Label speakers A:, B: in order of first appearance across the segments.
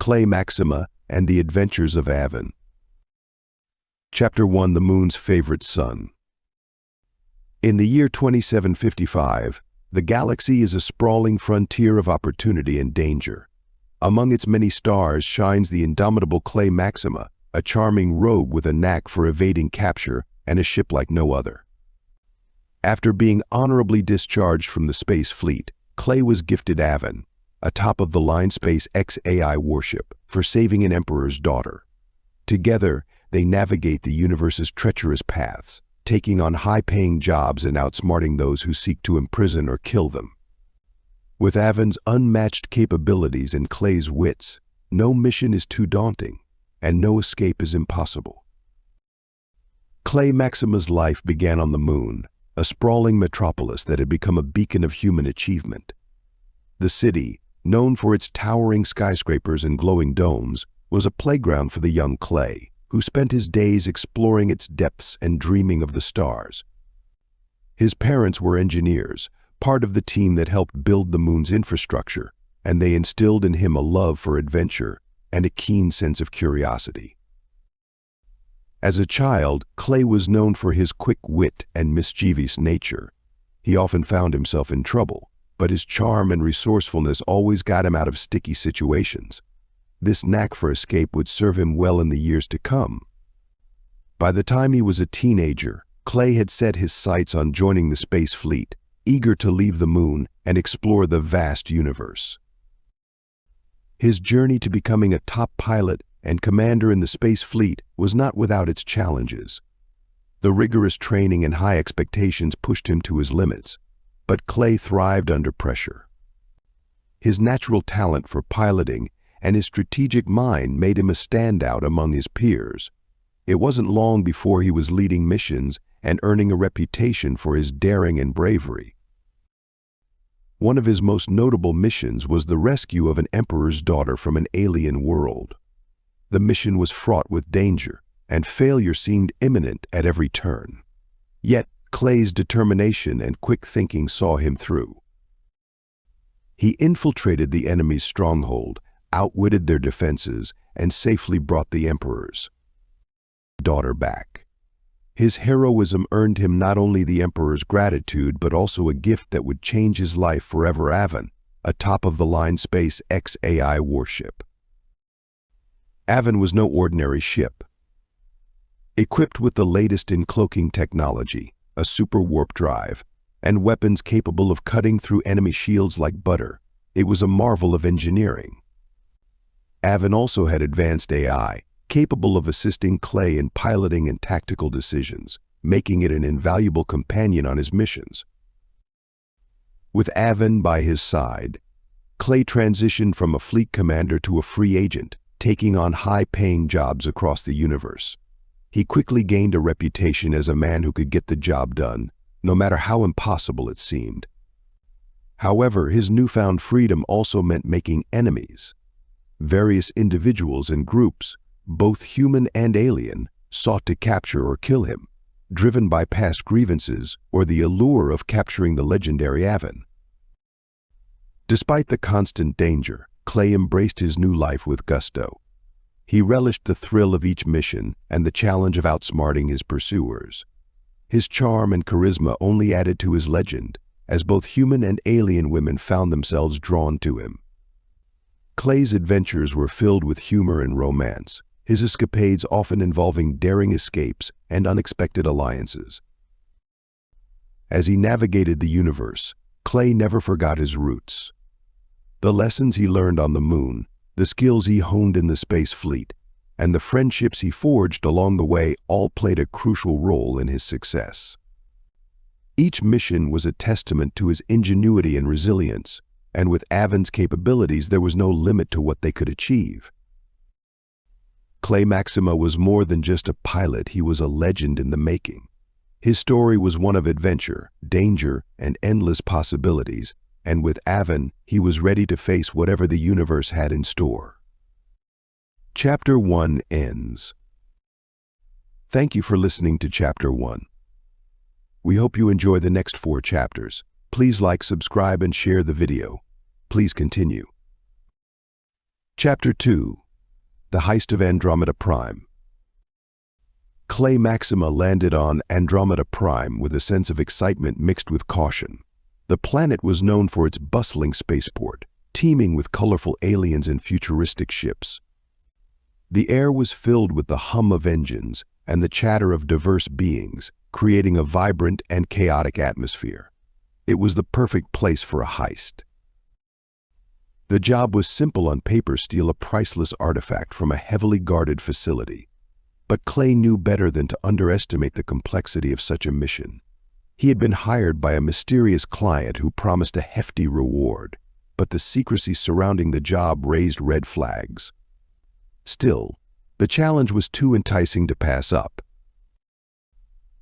A: Clay Maxima and the Adventures of Avan. Chapter 1: The Moon's Favorite Son. In the year 2755, the galaxy is a sprawling frontier of opportunity and danger. Among its many stars shines the indomitable Clay Maxima, a charming rogue with a knack for evading capture and a ship like no other. After being honorably discharged from the space fleet, Clay was gifted Avan, a top-of-the-line SpaceX AI warship, for saving an emperor's daughter. Together, they navigate the universe's treacherous paths, taking on high-paying jobs and outsmarting those who seek to imprison or kill them. With Avan's unmatched capabilities and Clay's wits, no mission is too daunting, and no escape is impossible. Clay Maxima's life began on the moon, a sprawling metropolis that had become a beacon of human achievement. The city, known for its towering skyscrapers and glowing domes, was a playground for the young Clay, who spent his days exploring its depths and dreaming of the stars. His parents were engineers, part of the team that helped build the moon's infrastructure, and they instilled in him a love for adventure and a keen sense of curiosity. As a child, Clay was known for his quick wit and mischievous nature. He often found himself in trouble, but his charm and resourcefulness always got him out of sticky situations. This knack for escape would serve him well in the years to come. By the time he was a teenager, Clay had set his sights on joining the space fleet, eager to leave the moon and explore the vast universe. His journey to becoming a top pilot and commander in the space fleet was not without its challenges. The rigorous training and high expectations pushed him to his limits, but Clay thrived under pressure. His natural talent for piloting and his strategic mind made him a standout among his peers. It wasn't long before he was leading missions and earning a reputation for his daring and bravery. One of his most notable missions was the rescue of an emperor's daughter from an alien world. The mission was fraught with danger, and failure seemed imminent at every turn. Yet, Clay's determination and quick thinking saw him through. He infiltrated the enemy's stronghold, outwitted their defenses, and safely brought the emperor's daughter back. His heroism earned him not only the emperor's gratitude but also a gift that would change his life forever: Avan, a top-of-the-line SpaceX AI warship. Avan was no ordinary ship. Equipped with the latest in cloaking technology, a super warp drive, and weapons capable of cutting through enemy shields like butter, it was a marvel of engineering. Avan also had advanced AI, capable of assisting Clay in piloting and tactical decisions, making it an invaluable companion on his missions. With Avan by his side, Clay transitioned from a fleet commander to a free agent, taking on high-paying jobs across the universe. He quickly gained a reputation as a man who could get the job done, no matter how impossible it seemed. However, his newfound freedom also meant making enemies. Various individuals and groups, both human and alien, sought to capture or kill him, driven by past grievances or the allure of capturing the legendary Avan. Despite the constant danger, Clay embraced his new life with gusto. He relished the thrill of each mission and the challenge of outsmarting his pursuers. His charm and charisma only added to his legend, as both human and alien women found themselves drawn to him. Clay's adventures were filled with humor and romance, his escapades often involving daring escapes and unexpected alliances. As he navigated the universe, Clay never forgot his roots. The lessons he learned on the moon, the skills he honed in the space fleet, and the friendships he forged along the way all played a crucial role in his success. Each mission was a testament to his ingenuity and resilience, and with Avan's capabilities there was no limit to what they could achieve. Clay Maxima was more than just a pilot, he was a legend in the making. His story was one of adventure, danger, and endless possibilities, and with Avan, he was ready to face whatever the universe had in store. Chapter 1 ends. Thank you for listening to Chapter 1. We hope you enjoy the next 4 chapters. Please like, subscribe, and share the video. Please continue. Chapter 2. The Heist of Andromeda Prime. Clay Maxima landed on Andromeda Prime with a sense of excitement mixed with caution. The planet was known for its bustling spaceport, teeming with colorful aliens and futuristic ships. The air was filled with the hum of engines and the chatter of diverse beings, creating a vibrant and chaotic atmosphere. It was the perfect place for a heist. The job was simple on paper: steal a priceless artifact from a heavily guarded facility. But Clay knew better than to underestimate the complexity of such a mission. He had been hired by a mysterious client who promised a hefty reward, but the secrecy surrounding the job raised red flags. Still, the challenge was too enticing to pass up.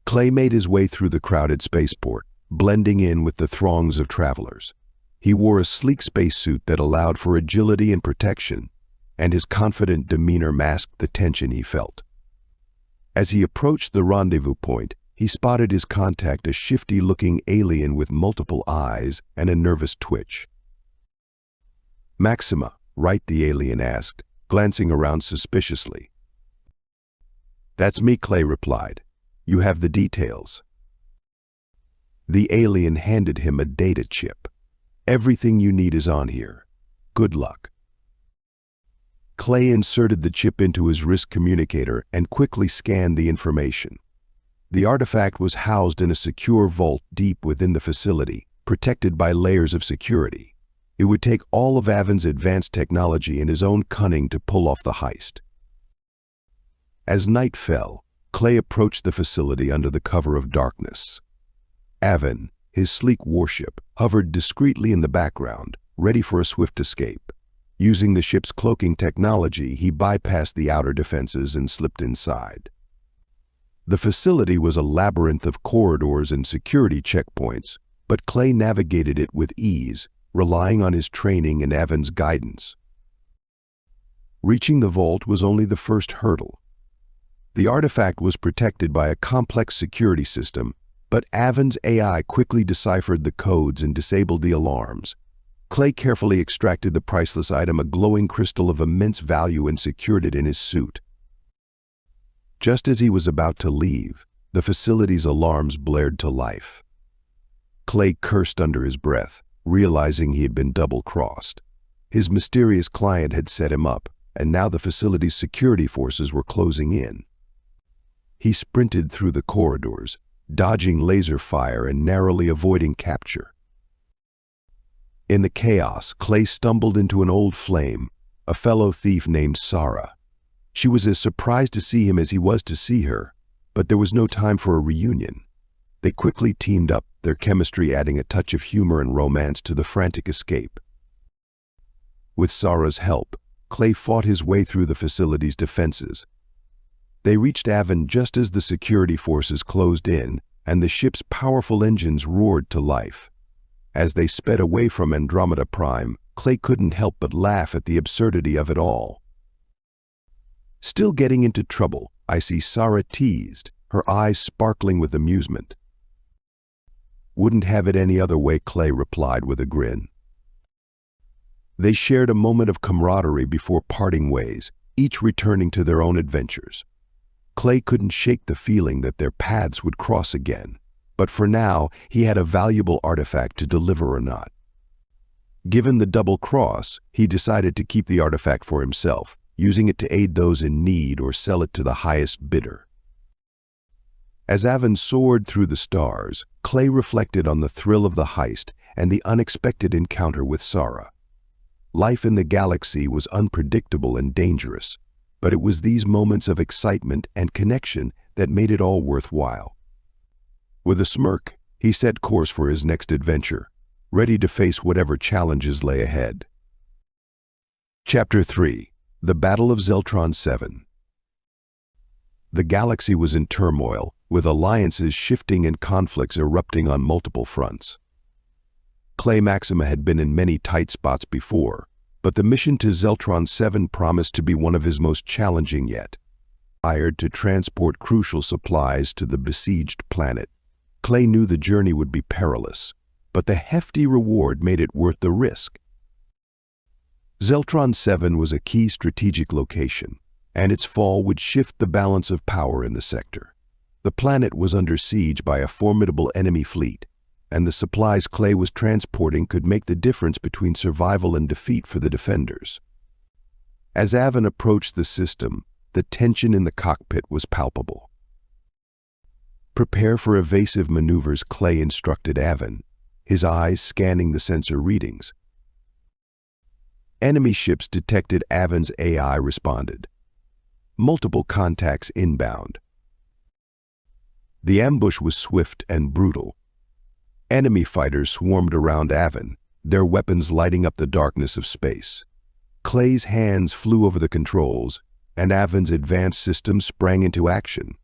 A: Clay made his way through the crowded spaceport, blending in with the throngs of travelers. He wore a sleek spacesuit that allowed for agility and protection, and his confident demeanor masked the tension he felt. As he approached the rendezvous point, he spotted his contact, a shifty-looking alien with multiple eyes and a nervous twitch. "Maxima, right?" the alien asked, glancing around suspiciously. "That's me," Clay replied. "You have the details." The alien handed him a data chip. "Everything you need is on here. Good luck." Clay inserted the chip into his wrist communicator and quickly scanned the information. The artifact was housed in a secure vault deep within the facility, protected by layers of security. It would take all of Avan's advanced technology and his own cunning to pull off the heist. As night fell, Clay approached the facility under the cover of darkness. Avan, his sleek warship, hovered discreetly in the background, ready for a swift escape. Using the ship's cloaking technology, he bypassed the outer defenses and slipped inside. The facility was a labyrinth of corridors and security checkpoints, but Clay navigated it with ease, relying on his training and Avan's guidance. Reaching the vault was only the first hurdle. The artifact was protected by a complex security system, but Avan's AI quickly deciphered the codes and disabled the alarms. Clay carefully extracted the priceless item, a glowing crystal of immense value, and secured it in his suit. Just as he was about to leave, the facility's alarms blared to life. Clay cursed under his breath, realizing he had been double-crossed. His mysterious client had set him up, and now the facility's security forces were closing in. He sprinted through the corridors, dodging laser fire and narrowly avoiding capture. In the chaos, Clay stumbled into an old flame, a fellow thief named Sarah. She was as surprised to see him as he was to see her, but there was no time for a reunion. They quickly teamed up, their chemistry adding a touch of humor and romance to the frantic escape. With Sarah's help, Clay fought his way through the facility's defenses. They reached Avan just as the security forces closed in, and the ship's powerful engines roared to life. As they sped away from Andromeda Prime, Clay couldn't help but laugh at the absurdity of it all. "Still getting into trouble," I see Sarah teased, her eyes sparkling with amusement. "Wouldn't have it any other way," Clay replied with a grin. They shared a moment of camaraderie before parting ways, each returning to their own adventures. Clay couldn't shake the feeling that their paths would cross again, but for now he had a valuable artifact to deliver or not. Given the double cross, he decided to keep the artifact for himself, using it to aid those in need or sell it to the highest bidder. As Avan soared through the stars, Clay reflected on the thrill of the heist and the unexpected encounter with Sarah. Life in the galaxy was unpredictable and dangerous, but it was these moments of excitement and connection that made it all worthwhile. With a smirk, he set course for his next adventure, ready to face whatever challenges lay ahead. Chapter 3. The Battle of Zeltron 7. The galaxy was in turmoil, with alliances shifting and conflicts erupting on multiple fronts. Clay Maxima had been in many tight spots before, but the mission to Zeltron 7 promised to be one of his most challenging yet. Hired to transport crucial supplies to the besieged planet, Clay knew the journey would be perilous, but the hefty reward made it worth the risk. Zeltron 7 was a key strategic location, and its fall would shift the balance of power in the sector. The planet was under siege by a formidable enemy fleet, and the supplies Clay was transporting could make the difference between survival and defeat for the defenders. As Avan approached the system, the tension in the cockpit was palpable. "Prepare for evasive maneuvers," Clay instructed Avan, his eyes scanning the sensor readings. Enemy ships detected. Avan's AI responded. Multiple contacts inbound. The ambush was swift and brutal. Enemy fighters swarmed around Avan, their weapons lighting up the darkness of space. Clay's hands flew over the controls, and Avan's advanced system sprang into action.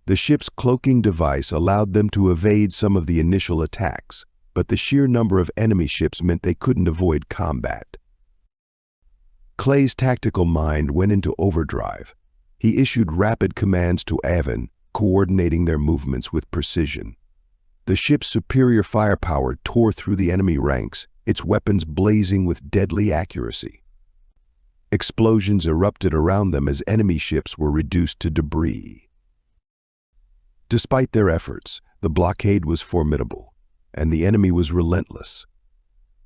A: The ship's cloaking device allowed them to evade some of the initial attacks, but the sheer number of enemy ships meant they couldn't avoid combat. Clay's tactical mind went into overdrive. He issued rapid commands to Avan, coordinating their movements with precision. The ship's superior firepower tore through the enemy ranks, its weapons blazing with deadly accuracy. Explosions erupted around them as enemy ships were reduced to debris. Despite their efforts, the blockade was formidable, and the enemy was relentless.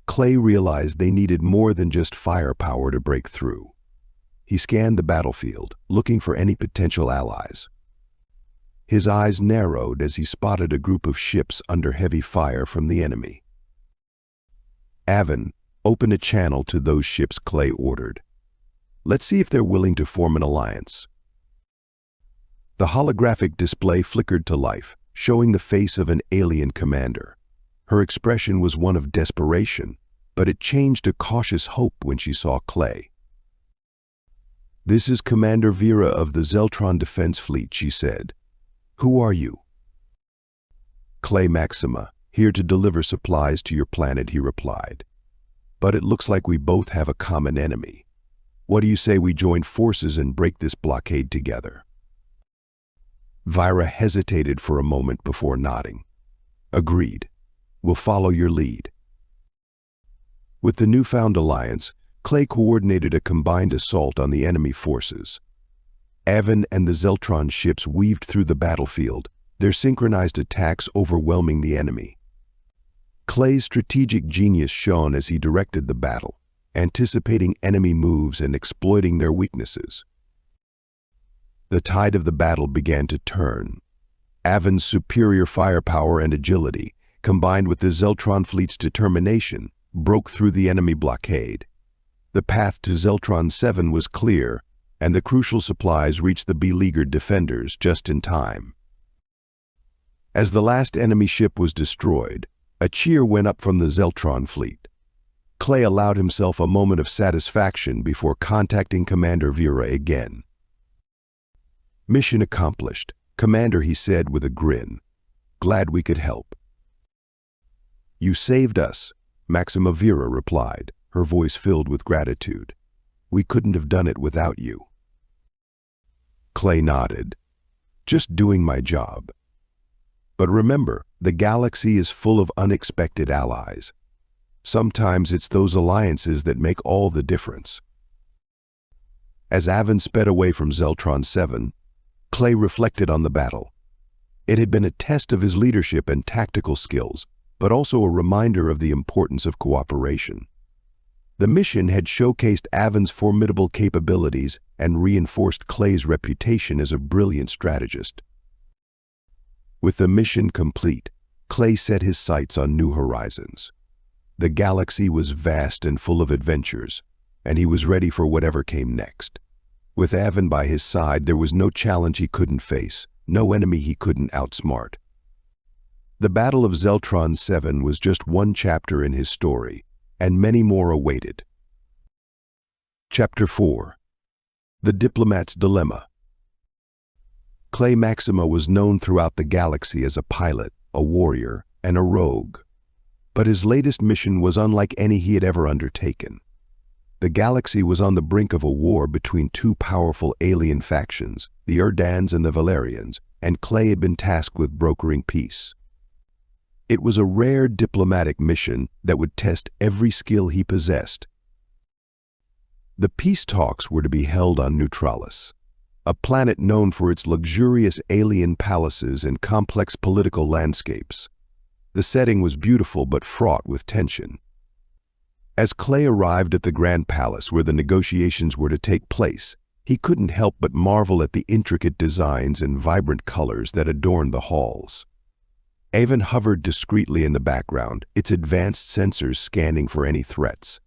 A: Clay realized they needed more than just firepower to break through. He scanned the battlefield, looking for any potential allies. His eyes narrowed as he spotted a group of ships under heavy fire from the enemy. "Avan, open a channel to those ships," Clay ordered. "Let's see if they're willing to form an alliance." The holographic display flickered to life, showing the face of an alien commander. Her expression was one of desperation, but it changed to cautious hope when she saw Clay. "This is Commander Vera of the Zeltron Defense Fleet," she said. "Who are you?" "Clay Maxima, here to deliver supplies to your planet," he replied. "But it looks like we both have a common enemy. What do you say we join forces and break this blockade together?" Vera hesitated for a moment before nodding. "Agreed. We'll follow your lead." With the newfound alliance, Clay coordinated a combined assault on the enemy forces. Avan and the Zeltron ships weaved through the battlefield, their synchronized attacks overwhelming the enemy. Clay's strategic genius shone as he directed the battle, anticipating enemy moves and exploiting their weaknesses. The tide of the battle began to turn. Avan's superior firepower and agility, combined with the Zeltron fleet's determination, broke through the enemy blockade. The path to Zeltron 7 was clear, and the crucial supplies reached the beleaguered defenders just in time. As the last enemy ship was destroyed, a cheer went up from the Zeltron fleet. Clay allowed himself a moment of satisfaction before contacting Commander Vera again. "Mission accomplished, Commander," he said with a grin. "Glad we could help." "You saved us," Maxima Vera replied, her voice filled with gratitude. "We couldn't have done it without you." Clay nodded. "Just doing my job. But remember, the galaxy is full of unexpected allies. Sometimes it's those alliances that make all the difference." As Avan sped away from Zeltron 7, Clay reflected on the battle. It had been a test of his leadership and tactical skills, but also a reminder of the importance of cooperation. The mission had showcased Avan's formidable capabilities and reinforced Clay's reputation as a brilliant strategist. With the mission complete, Clay set his sights on new horizons. The galaxy was vast and full of adventures, and he was ready for whatever came next. With Avan by his side, there was no challenge he couldn't face, no enemy he couldn't outsmart. The Battle of Zeltron 7 was just one chapter in his story, and many more awaited. Chapter 4. The Diplomat's Dilemma. Clay Maxima was known throughout the galaxy as a pilot, a warrior, and a rogue. But his latest mission was unlike any he had ever undertaken. The galaxy was on the brink of a war between two powerful alien factions, the Erdans and the Valerians, and Clay had been tasked with brokering peace. It was a rare diplomatic mission that would test every skill he possessed. The peace talks were to be held on Neutralis, a planet known for its luxurious alien palaces and complex political landscapes. The setting was beautiful but fraught with tension. As Clay arrived at the Grand Palace where the negotiations were to take place, he couldn't help but marvel at the intricate designs and vibrant colors that adorned the halls. Avan hovered discreetly in the background, its advanced sensors scanning for any threats.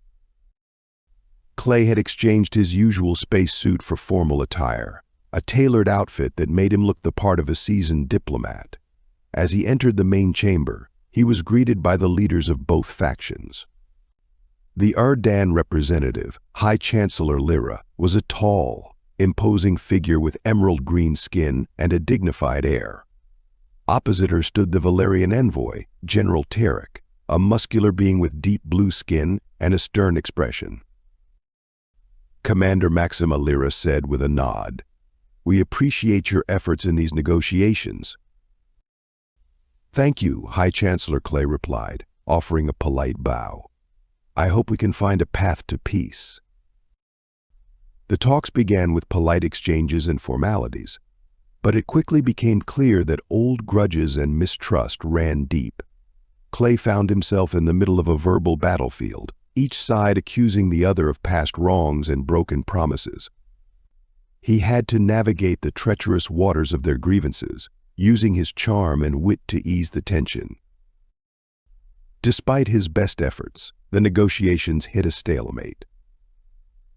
A: Clay had exchanged his usual spacesuit for formal attire, a tailored outfit that made him look the part of a seasoned diplomat. As he entered the main chamber, he was greeted by the leaders of both factions. The Erdan representative, High Chancellor Lyra, was a tall, imposing figure with emerald green skin and a dignified air. Opposite her stood the Valerian envoy, General Tarek, a muscular being with deep blue skin and a stern expression. Commander Maxima, Lyra said with a nod, "We appreciate your efforts in these negotiations." "Thank you," High Chancellor Clay replied, offering a polite bow. "I hope we can find a path to peace." The talks began with polite exchanges and formalities, but it quickly became clear that old grudges and mistrust ran deep. Clay found himself in the middle of a verbal battlefield, each side accusing the other of past wrongs and broken promises. He had to navigate the treacherous waters of their grievances, using his charm and wit to ease the tension. Despite his best efforts, the negotiations hit a stalemate.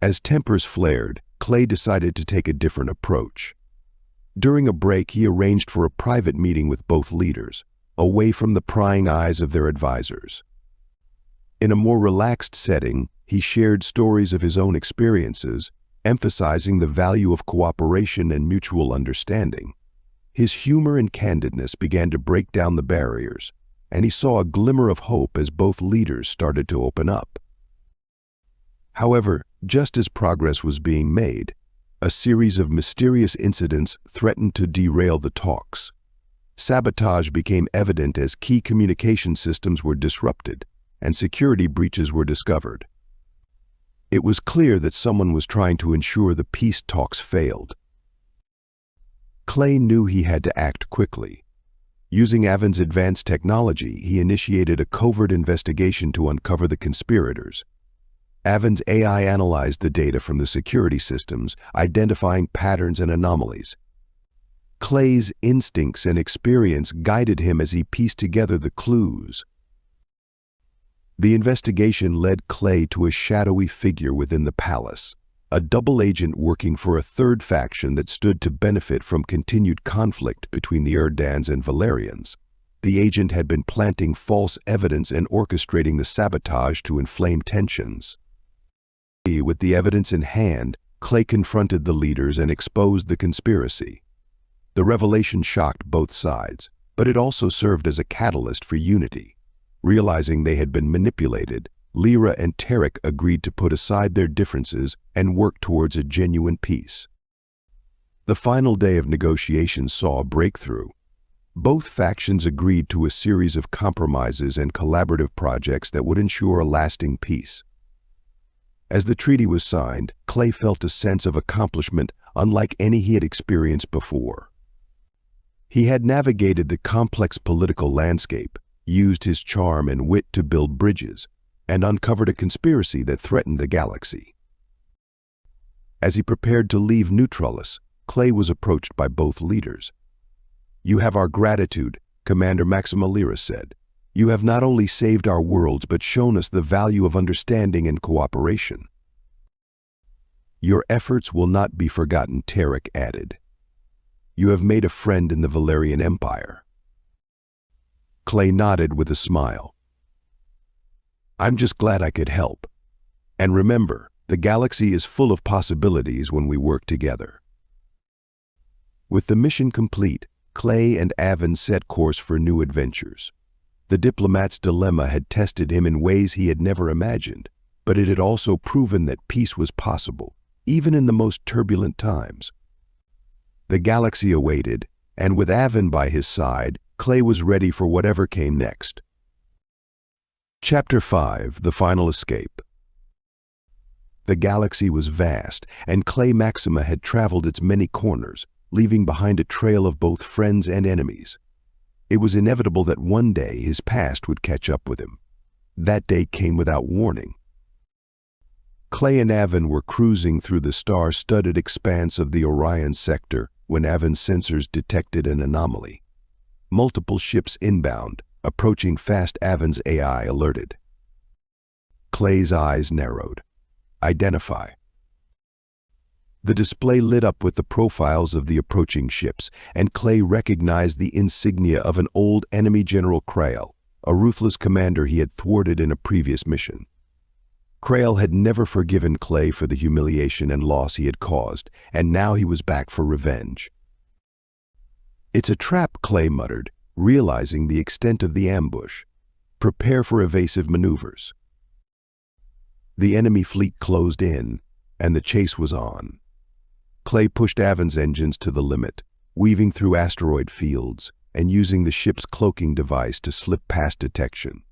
A: As tempers flared, Clay decided to take a different approach. During a break, he arranged for a private meeting with both leaders, away from the prying eyes of their advisors. In a more relaxed setting, he shared stories of his own experiences, emphasizing the value of cooperation and mutual understanding. His humor and candidness began to break down the barriers, and he saw a glimmer of hope as both leaders started to open up. However, just as progress was being made, a series of mysterious incidents threatened to derail the talks. Sabotage became evident as key communication systems were disrupted and security breaches were discovered. It was clear that someone was trying to ensure the peace talks failed. Clay knew he had to act quickly. Using Avan's advanced technology, he initiated a covert investigation to uncover the conspirators. Avan's AI analyzed the data from the security systems, identifying patterns and anomalies. Clay's instincts and experience guided him as he pieced together the clues. The investigation led Clay to a shadowy figure within the palace, a double agent working for a third faction that stood to benefit from continued conflict between the Erdans and Valerians. The agent had been planting false evidence and orchestrating the sabotage to inflame tensions. With the evidence in hand, Clay confronted the leaders and exposed the conspiracy. The revelation shocked both sides, but it also served as a catalyst for unity. Realizing they had been manipulated, Lyra and Tarek agreed to put aside their differences and work towards a genuine peace. The final day of negotiations saw a breakthrough. Both factions agreed to a series of compromises and collaborative projects that would ensure a lasting peace. As the treaty was signed, Clay felt a sense of accomplishment unlike any he had experienced before. He had navigated the complex political landscape, used his charm and wit to build bridges, and uncovered a conspiracy that threatened the galaxy. As he prepared to leave Neutralis, Clay was approached by both leaders. "You have our gratitude," Commander Maxima Lyra said. "You have not only saved our worlds but shown us the value of understanding and cooperation." "Your efforts will not be forgotten," Tarek added. "You have made a friend in the Valerian Empire." Clay nodded with a smile. "I'm just glad I could help. And remember, the galaxy is full of possibilities when we work together." With the mission complete, Clay and Avan set course for new adventures. The diplomat's dilemma had tested him in ways he had never imagined, but it had also proven that peace was possible, even in the most turbulent times. The galaxy awaited, and with Avan by his side, Clay was ready for whatever came next. Chapter 5: The Final Escape. The galaxy was vast, and Clay Maxima had traveled its many corners, leaving behind a trail of both friends and enemies. It was inevitable that one day his past would catch up with him. That day came without warning. Clay and Avan were cruising through the star-studded expanse of the Orion sector when Avan's sensors detected an anomaly. Multiple ships inbound, approaching fast. Avan's AI alerted. Clay's eyes narrowed. Identify. The display lit up with the profiles of the approaching ships, and Clay recognized the insignia of an old enemy General Krail, a ruthless commander he had thwarted in a previous mission. Krail had never forgiven Clay for the humiliation and loss he had caused, and now he was back for revenge. "It's a trap," Clay muttered, realizing the extent of the ambush. "Prepare for evasive maneuvers." The enemy fleet closed in, and the chase was on. Clay pushed Avan's engines to the limit, weaving through asteroid fields and using the ship's cloaking device to slip past detection.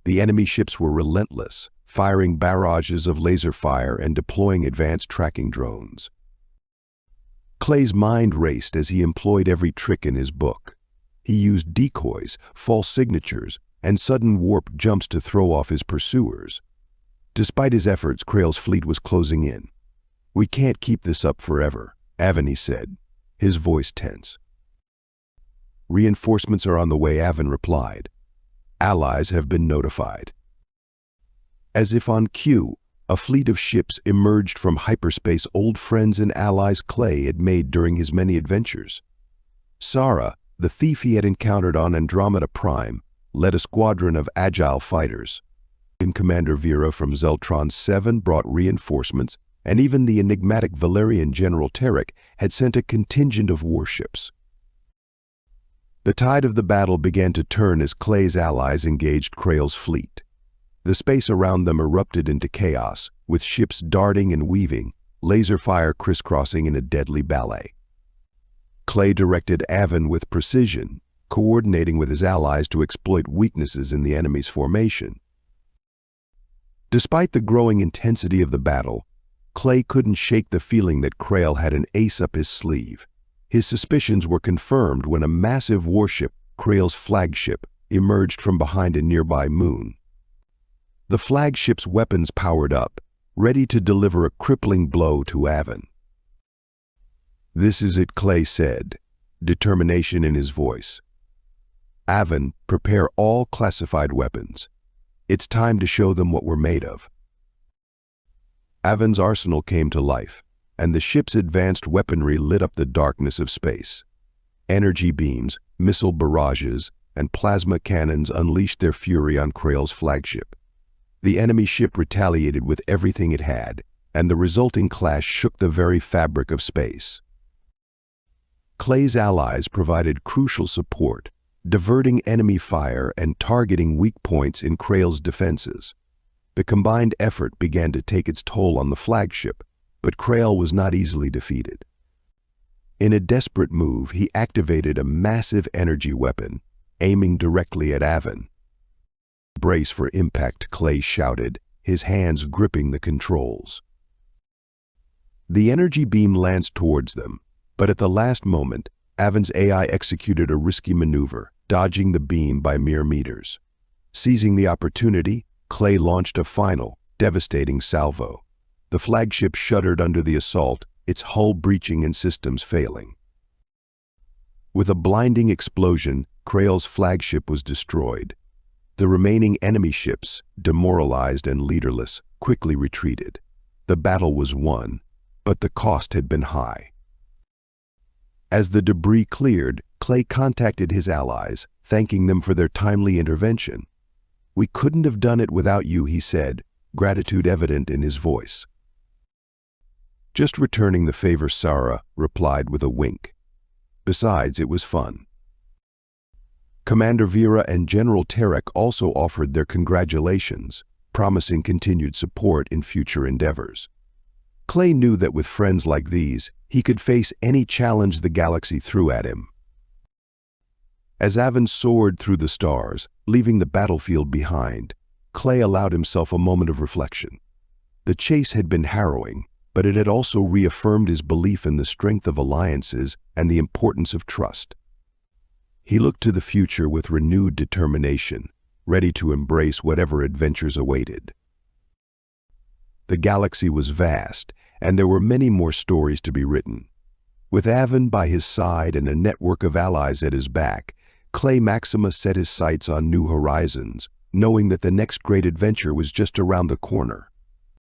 A: The enemy ships were relentless, firing barrages of laser fire and deploying advanced tracking drones. Clay's mind raced as he employed every trick in his book. He used decoys, false signatures, and sudden warp jumps to throw off his pursuers. Despite his efforts, Krail's fleet was closing in. "We can't keep this up forever," Avan said, his voice tense. "Reinforcements are on the way," Avan replied. "Allies have been notified." As if on cue, a fleet of ships emerged from hyperspace, old friends and allies Clay had made during his many adventures. Sara, the thief he had encountered on Andromeda Prime, led a squadron of agile fighters. Commander Vera from Zeltron 7 brought reinforcements, and even the enigmatic Valerian General Tarek had sent a contingent of warships. The tide of the battle began to turn as Clay's allies engaged Krail's fleet. The space around them erupted into chaos, with ships darting and weaving, laser fire crisscrossing in a deadly ballet. Clay directed Avan with precision, coordinating with his allies to exploit weaknesses in the enemy's formation. Despite the growing intensity of the battle, Clay couldn't shake the feeling that Krail had an ace up his sleeve. His suspicions were confirmed when a massive warship, Krail's flagship, emerged from behind a nearby moon. The flagship's weapons powered up, ready to deliver a crippling blow to Avan. "This is it," Clay said, determination in his voice. "Avan, prepare all classified weapons. It's time to show them what we're made of." Avan's arsenal came to life, and the ship's advanced weaponry lit up the darkness of space. Energy beams, missile barrages, and plasma cannons unleashed their fury on Krail's flagship. The enemy ship retaliated with everything it had, and the resulting clash shook the very fabric of space. Clay's allies provided crucial support, diverting enemy fire and targeting weak points in Krail's defenses. The combined effort began to take its toll on the flagship, but Krail was not easily defeated. In a desperate move, he activated a massive energy weapon, aiming directly at Avan. "Brace for impact," Clay shouted, his hands gripping the controls. The energy beam lanced towards them, but at the last moment, Avan's AI executed a risky maneuver, dodging the beam by mere meters. Seizing the opportunity, Clay launched a final, devastating salvo. The flagship shuddered under the assault, its hull breaching and systems failing. With a blinding explosion, Krail's flagship was destroyed. The remaining enemy ships, demoralized and leaderless, quickly retreated. The battle was won, but the cost had been high. As the debris cleared, Clay contacted his allies, thanking them for their timely intervention. "We couldn't have done it without you," he said, gratitude evident in his voice. "Just returning the favor," Sara replied with a wink. "Besides, it was fun." Commander Vera and General Tarek also offered their congratulations, promising continued support in future endeavors. Clay knew that with friends like these, he could face any challenge the galaxy threw at him. As Avan soared through the stars, leaving the battlefield behind, Clay allowed himself a moment of reflection. The chase had been harrowing, but it had also reaffirmed his belief in the strength of alliances and the importance of trust. He looked to the future with renewed determination, ready to embrace whatever adventures awaited. The galaxy was vast, and there were many more stories to be written. With Avan by his side and a network of allies at his back, Clay Maxima set his sights on new horizons, knowing that the next great adventure was just around the corner.